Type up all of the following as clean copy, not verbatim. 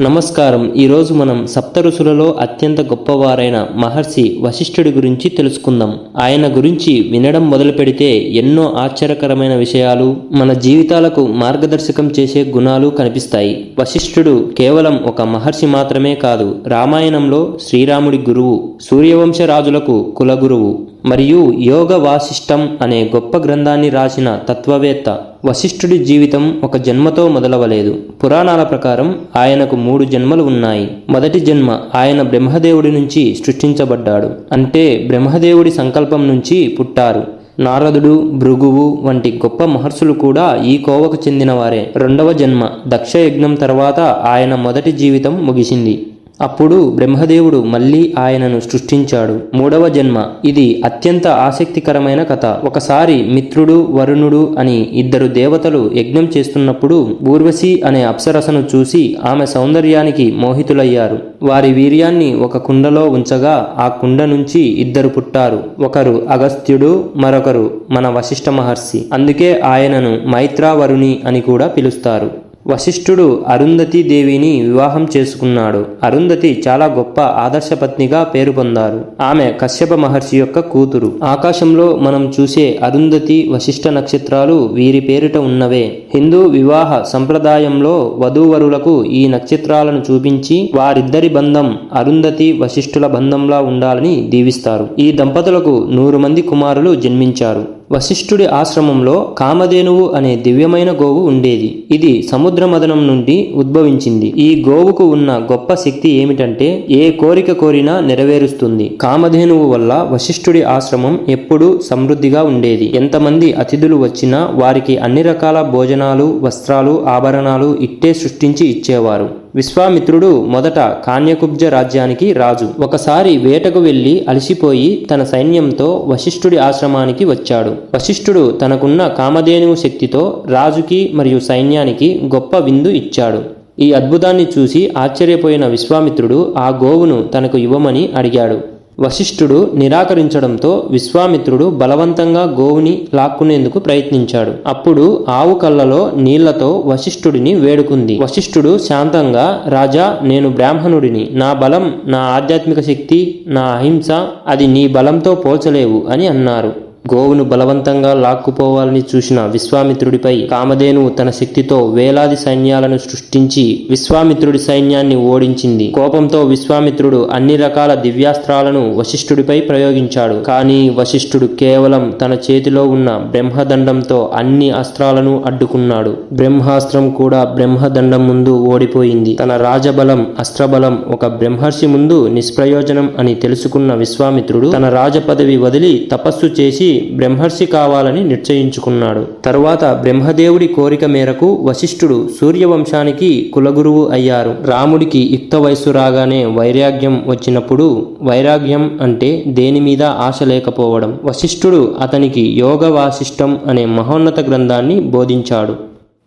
నమస్కారం. ఈరోజు మనం సప్త ఋషులలో అత్యంత గొప్పవారైన మహర్షి వశిష్ఠుడి గురించి తెలుసుకుందాం. ఆయన గురించి వినడం మొదలు పెడితే ఎన్నో ఆశ్చర్యకరమైన విషయాలు, మన జీవితాలకు మార్గదర్శకం చేసే గుణాలు కనిపిస్తాయి. వశిష్ఠుడు కేవలం ఒక మహర్షి మాత్రమే కాదు, రామాయణంలో శ్రీరాముడి గురువు, సూర్యవంశ రాజులకు కులగురువు మరియు యోగ వాసిష్టం అనే గొప్ప గ్రంథాన్ని రాసిన తత్వవేత్త. వశిష్ఠుడి జీవితం ఒక జన్మతో మొదలవలేదు. పురాణాల ప్రకారం ఆయనకు 3 జన్మలు ఉన్నాయి. మొదటి జన్మ ఆయన బ్రహ్మదేవుడి నుంచి సృష్టించబడ్డాడు, అంటే బ్రహ్మదేవుడి సంకల్పం నుంచి పుట్టారు. నారదుడు, భృగువు వంటి గొప్ప మహర్షులు కూడా ఈ కోవకు చెందినవారే. రెండవ జన్మ దక్ష యజ్ఞం తర్వాత ఆయన మొదటి జీవితం ముగిసింది. అప్పుడు బ్రహ్మదేవుడు మళ్ళీ ఆయనను సృష్టించాడు. మూడవ జన్మ ఇది అత్యంత ఆసక్తికరమైన కథ. ఒకసారి మిత్రుడు, వరుణుడు అని 2 దేవతలు యజ్ఞం చేస్తున్నప్పుడు ఊర్వశి అనే అప్సరసను చూసి ఆమె సౌందర్యానికి మోహితులయ్యారు. వారి వీర్యాన్ని ఒక కుండలో ఉంచగా ఆ కుండ నుంచి 2 పుట్టారు. ఒకరు అగస్త్యుడు, మరొకరు మన వశిష్ఠ మహర్షి. అందుకే ఆయనను మైత్రావరుణి అని కూడా పిలుస్తారు. వశిష్ఠుడు అరుంధతి దేవిని వివాహం చేసుకున్నాడు. అరుంధతి చాలా గొప్ప ఆదర్శపత్నిగా పేరు పొందారు. ఆమె కశ్యప మహర్షి యొక్క కూతురు. ఆకాశంలో మనం చూసే అరుంధతి, వశిష్ఠ నక్షత్రాలు వీరి పేరిట ఉన్నవే. హిందూ వివాహ సంప్రదాయంలో వధూవరులకు ఈ నక్షత్రాలను చూపించి వారిద్దరి బంధం అరుంధతి వశిష్ఠుల బంధంలా ఉండాలని దీవిస్తారు. ఈ దంపతులకు 100 మంది కుమారులు జన్మించారు. వశిష్ఠుడి ఆశ్రమంలో కామధేనువు అనే దివ్యమైన గోవు ఉండేది. ఇది సముద్ర మదనం నుండి ఉద్భవించింది. ఈ గోవుకు ఉన్న గొప్ప శక్తి ఏమిటంటే ఏ కోరిక కోరినా నెరవేరుస్తుంది. కామధేనువు వల్ల వశిష్ఠుడి ఆశ్రమం ఎప్పుడూ సమృద్ధిగా ఉండేది. ఎంతమంది అతిథులు వచ్చినా వారికి అన్ని రకాల భోజనాలు, వస్త్రాలు, ఆభరణాలు ఇట్టే సృష్టించి ఇచ్చేవారు. విశ్వామిత్రుడు మొదట కాన్యకుబ్జ రాజ్యానికి రాజు. ఒకసారి వేటకు వెళ్లి అలసిపోయి తన సైన్యంతో వశిష్ఠుడి ఆశ్రమానికి వచ్చాడు. వశిష్ఠుడు తనకున్న కామధేనువు శక్తితో రాజుకి మరియు సైన్యానికి గొప్ప విందు ఇచ్చాడు. ఈ అద్భుతాన్ని చూసి ఆశ్చర్యపోయిన విశ్వామిత్రుడు ఆ గోవును తనకు ఇవ్వమని అడిగాడు. వశిష్ఠుడు నిరాకరించడంతో విశ్వామిత్రుడు బలవంతంగా గోవుని లాక్కునేందుకు ప్రయత్నించాడు. అప్పుడు ఆవు కళ్ళలో నీళ్లతో వశిష్ఠుడిని వేడుకుంది. వశిష్ఠుడు శాంతంగా, రాజా, నేను బ్రాహ్మణుడిని. నా బలం, నా ఆధ్యాత్మిక శక్తి, నా అహింస అది నీ బలంతో పోల్చలేవు అని అన్నారు. గోవును బలవంతంగా లాక్కుపోవాలని చూసిన విశ్వామిత్రుడిపై కామధేనువు తన శక్తితో వేలాది సైన్యాలను సృష్టించి విశ్వామిత్రుడి సైన్యాన్ని ఓడించింది. కోపంతో విశ్వామిత్రుడు అన్ని రకాల దివ్యాస్త్రాలను వశిష్ఠుడిపై ప్రయోగించాడు. కానీ వశిష్ఠుడు కేవలం తన చేతిలో ఉన్న బ్రహ్మదండంతో అన్ని అస్త్రాలను అడ్డుకున్నాడు. బ్రహ్మాస్త్రం కూడా బ్రహ్మదండం ముందు ఓడిపోయింది. తన రాజబలం, అస్త్రబలం ఒక బ్రహ్మర్షి ముందు నిష్ప్రయోజనం అని తెలుసుకున్న విశ్వామిత్రుడు తన రాజపదవి వదిలి తపస్సు చేసి బ్రహ్మర్షి కావాలని నిశ్చయించుకున్నాడు. తరువాత బ్రహ్మదేవుడి కోరిక మేరకు వశిష్ఠుడు సూర్యవంశానికి కులగురువు అయ్యారు. రాముడికి యుక్త వయస్సు రాగానే వైరాగ్యం వచ్చినప్పుడు, వైరాగ్యం అంటే దేని మీద ఆశ లేకపోవడం, వశిష్ఠుడు అతనికి యోగ వాసిష్టం అనే మహోన్నత గ్రంథాన్ని బోధించాడు.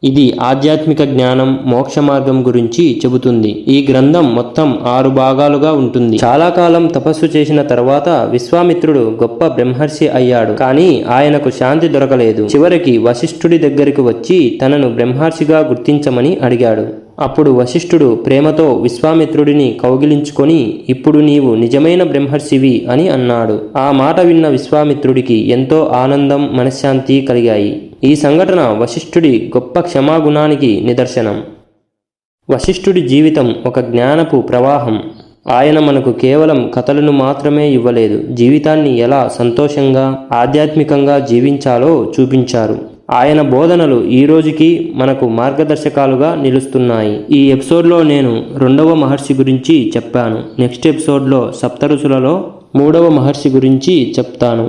ఇది ఆధ్యాత్మిక జ్ఞానం, మోక్ష మార్గం గురించి చెబుతుంది. ఈ గ్రంథం మొత్తం 6 భాగాలుగా ఉంటుంది. చాలా కాలం తపస్సు చేసిన తర్వాత విశ్వామిత్రుడు గొప్ప బ్రహ్మర్షి అయ్యాడు. కానీ ఆయనకు శాంతి దొరకలేదు. చివరికి వశిష్ఠుడి దగ్గరికి వచ్చి తనను బ్రహ్మర్షిగా గుర్తించమని అడిగాడు. అప్పుడు వశిష్ఠుడు ప్రేమతో విశ్వామిత్రుడిని కౌగిలించుకొని, ఇప్పుడు నీవు నిజమైన బ్రహ్మర్షివి అని అన్నాడు. ఆ మాట విన్న విశ్వామిత్రుడికి ఎంతో ఆనందం, మనశ్శాంతి కలిగాయి. ఈ సంఘటన వశిష్ఠుడి గొప్ప క్షమాగుణానికి నిదర్శనం. వశిష్ఠుడి జీవితం ఒక జ్ఞానపు ప్రవాహం. ఆయన మనకు కేవలం కథలను మాత్రమే ఇవ్వలేదు, జీవితాన్ని ఎలా సంతోషంగా, ఆధ్యాత్మికంగా జీవించాలో చూపించారు. ఆయన బోధనలు ఈ రోజుకి మనకు మార్గదర్శకాలుగా నిలుస్తున్నాయి. ఈ ఎపిసోడ్లో నేను 2వ మహర్షి గురించి చెప్పాను. నెక్స్ట్ ఎపిసోడ్లో సప్త ఋషులలో 3వ మహర్షి గురించి చెప్తాను.